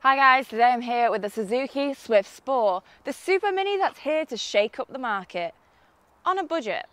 Hi guys, today I'm here with the Suzuki Swift Sport, the Supermini that's here to shake up the market on a budget.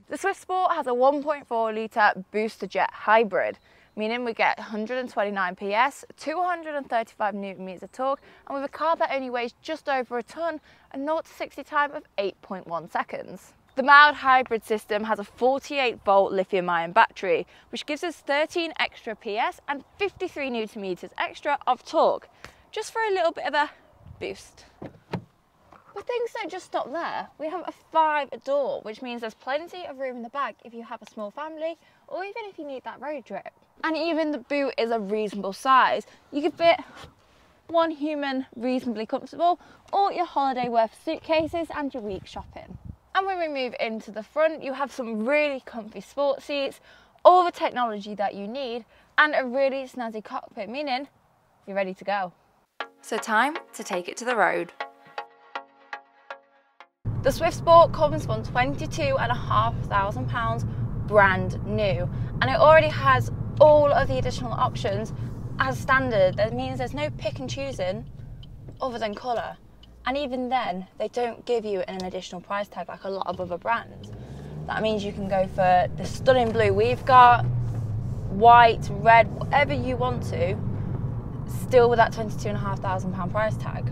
The Swift Sport has a 1.4 litre booster jet hybrid, meaning we get 129 PS, 235 Newton meters of torque, and with a car that only weighs just over a tonne, a 0 to 60 time of 8.1 seconds. The mild hybrid system has a 48 volt lithium ion battery, which gives us 13 extra PS and 53 Newton meters extra of torque, just for a little bit of a boost. But things don't just stop there. We have a 5-door, which means there's plenty of room in the back if you have a small family or even if you need that road trip. And even the boot is a reasonable size. You can fit one human reasonably comfortable, or your holiday worth suitcases and your week shopping. And when we move into the front, you have some really comfy sport seats, all the technology that you need, and a really snazzy cockpit, meaning you're ready to go. So time to take it to the road. The Swift Sport comes from £22,500 brand new, and it already has all of the additional options as standard. That means there's no pick and choosing other than colour, and even then they don't give you an additional price tag like a lot of other brands. That means you can go for the stunning blue we've got, white, red, whatever you want to, still with that £22,500 price tag.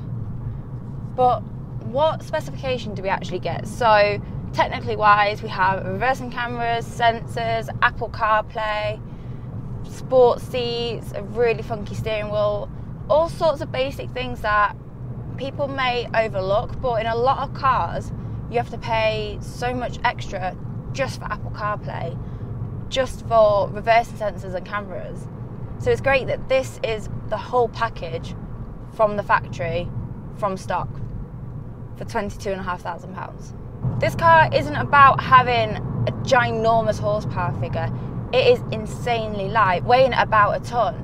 But what specification do we actually get? So technically wise, we have reversing cameras, sensors, Apple CarPlay, sport seats, a really funky steering wheel, all sorts of basic things that people may overlook, but in a lot of cars you have to pay so much extra just for Apple CarPlay, just for reversing sensors and cameras. So it's great that this is the whole package from the factory, from stock, for £22,500. This car isn't about having a ginormous horsepower figure. It is insanely light, weighing about a tonne.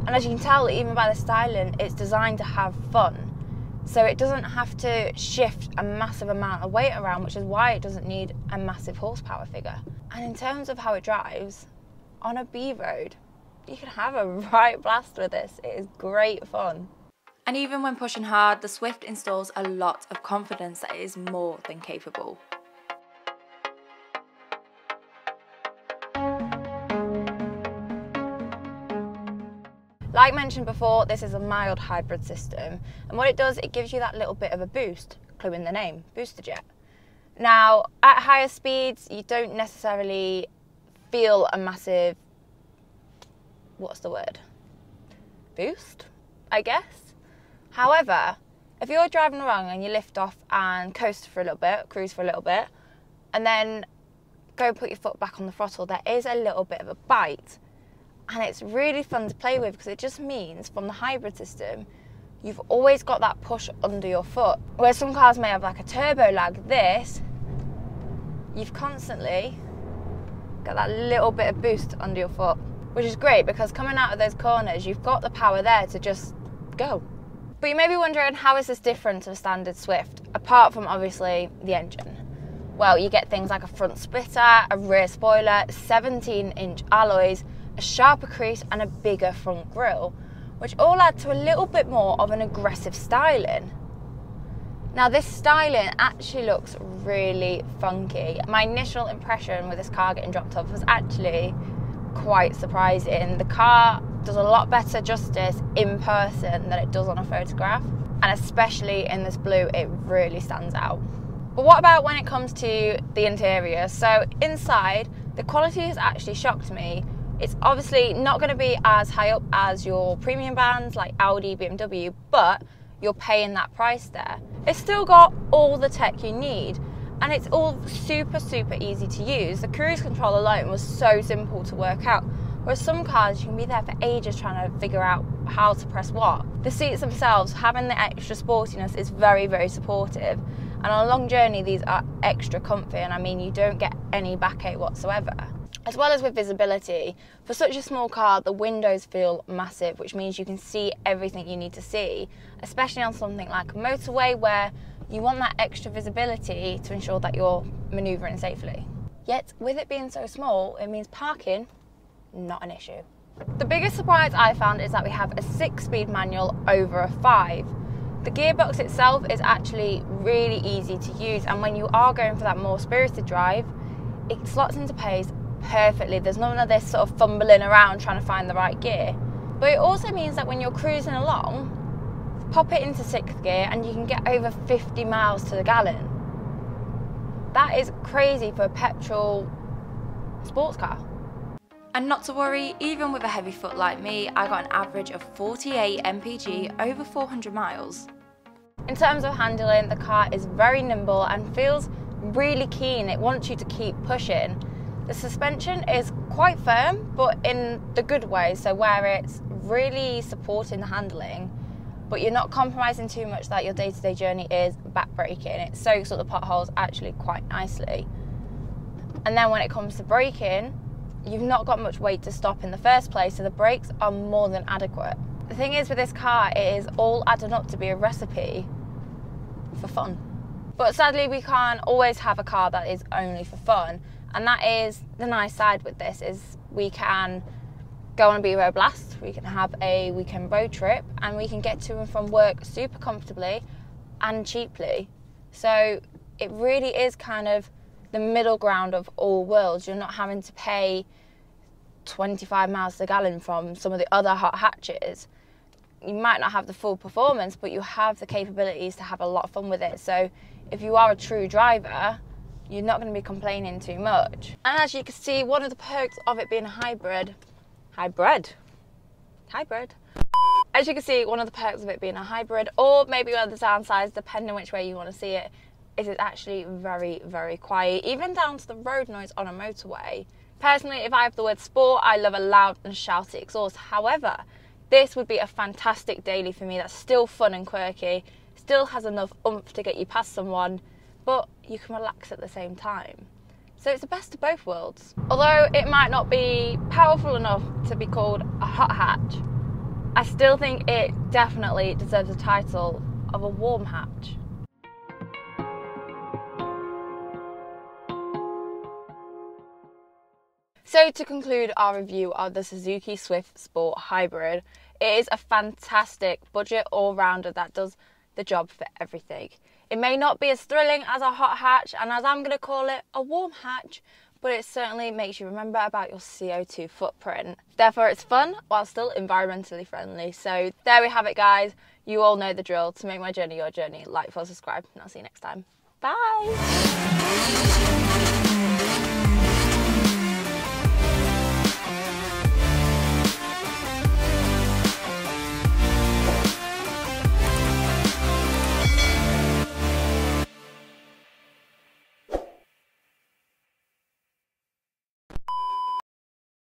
And as you can tell, even by the styling, it's designed to have fun. So it doesn't have to shift a massive amount of weight around, which is why it doesn't need a massive horsepower figure. And in terms of how it drives, on a B road, you can have a right blast with this. It is great fun. And even when pushing hard, the Swift installs a lot of confidence that it is more than capable. Like mentioned before, this is a mild hybrid system, and what it does, it gives you that little bit of a boost, clue in the name, booster jet. Now, at higher speeds, you don't necessarily feel a massive, what's the word? Boost, I guess. However, if you're driving along and you lift off and coast for a little bit, cruise for a little bit, and then go put your foot back on the throttle, there is a little bit of a bite. And it's really fun to play with because it just means from the hybrid system, you've always got that push under your foot. Whereas some cars may have like a turbo lag, this, you've constantly got that little bit of boost under your foot, which is great because coming out of those corners, you've got the power there to just go. But you may be wondering, how is this different to a standard Swift, apart from obviously the engine? Well, you get things like a front splitter, a rear spoiler, 17-inch alloys, a sharper crease and a bigger front grille, which all add to a little bit more of an aggressive styling. Now this styling actually looks really funky. My initial impression with this car getting dropped off was actually quite surprising. The car does a lot better justice in person than it does on a photograph, and especially in this blue it really stands out. But what about when it comes to the interior? So inside, the quality has actually shocked me. It's obviously not going to be as high up as your premium brands like Audi, BMW, but you're paying that price there. It's still got all the tech you need, and it's all super easy to use. The cruise control alone was so simple to work out, whereas some cars you can be there for ages trying to figure out how to press what. The seats themselves, having the extra sportiness is very supportive, And on a long journey, these are extra comfy, and I mean, you don't get any backache whatsoever. As well as with visibility, for such a small car, the windows feel massive, which means you can see everything you need to see, especially on something like a motorway where you want that extra visibility to ensure that you're manoeuvring safely. Yet, with it being so small, it means parking, not an issue. The biggest surprise I found is that we have a 6-speed manual over a 5. The gearbox itself is actually really easy to use, and when you are going for that more spirited drive, it slots into pace perfectly. There's none of this sort of fumbling around trying to find the right gear. But it also means that when you're cruising along, pop it into 6th gear and you can get over 50 miles to the gallon. That is crazy for a petrol sports car. And not to worry, even with a heavy foot like me, I got an average of 48 mpg over 400 miles. In terms of handling, the car is very nimble and feels really keen. It wants you to keep pushing. The suspension is quite firm, but in the good way, so where it's really supporting the handling, but you're not compromising too much that your day-to-day journey is back-braking. It soaks up the potholes actually quite nicely. And then when it comes to braking, you've not got much weight to stop in the first place, so the brakes are more than adequate. The thing is with this car, it is all adding up to be a recipe for fun. But sadly, we can't always have a car that is only for fun. And that is the nice side with this, is we can go on a B-road blast, we can have a weekend road trip, and we can get to and from work super comfortably and cheaply. So it really is kind of the middle ground of all worlds. You're not having to pay 25 miles to the gallon from some of the other hot hatches. You might not have the full performance, but you have the capabilities to have a lot of fun with it. So if you are a true driver, you're not going to be complaining too much. And as you can see, one of the perks of it being a hybrid. As you can see, one of the perks of it being a hybrid, or maybe one of the downsides, depending which way you want to see it, is it's actually very, very quiet, even down to the road noise on a motorway. Personally, if I have the word sport, I love a loud and shouty exhaust. However, this would be a fantastic daily for me that's still fun and quirky, still has enough oomph to get you past someone, but you can relax at the same time. So it's the best of both worlds. Although it might not be powerful enough to be called a hot hatch, I still think it definitely deserves the title of a warm hatch. So to conclude our review of the Suzuki Swift Sport Hybrid, it is a fantastic budget all-rounder that does the job for everything. It may not be as thrilling as a hot hatch, and as I'm going to call it, a warm hatch, but it certainly makes you remember about your CO2 footprint. Therefore, it's fun while still environmentally friendly. So there we have it, guys. You all know the drill. To make my journey your journey, like, follow, subscribe, and I'll see you next time. Bye!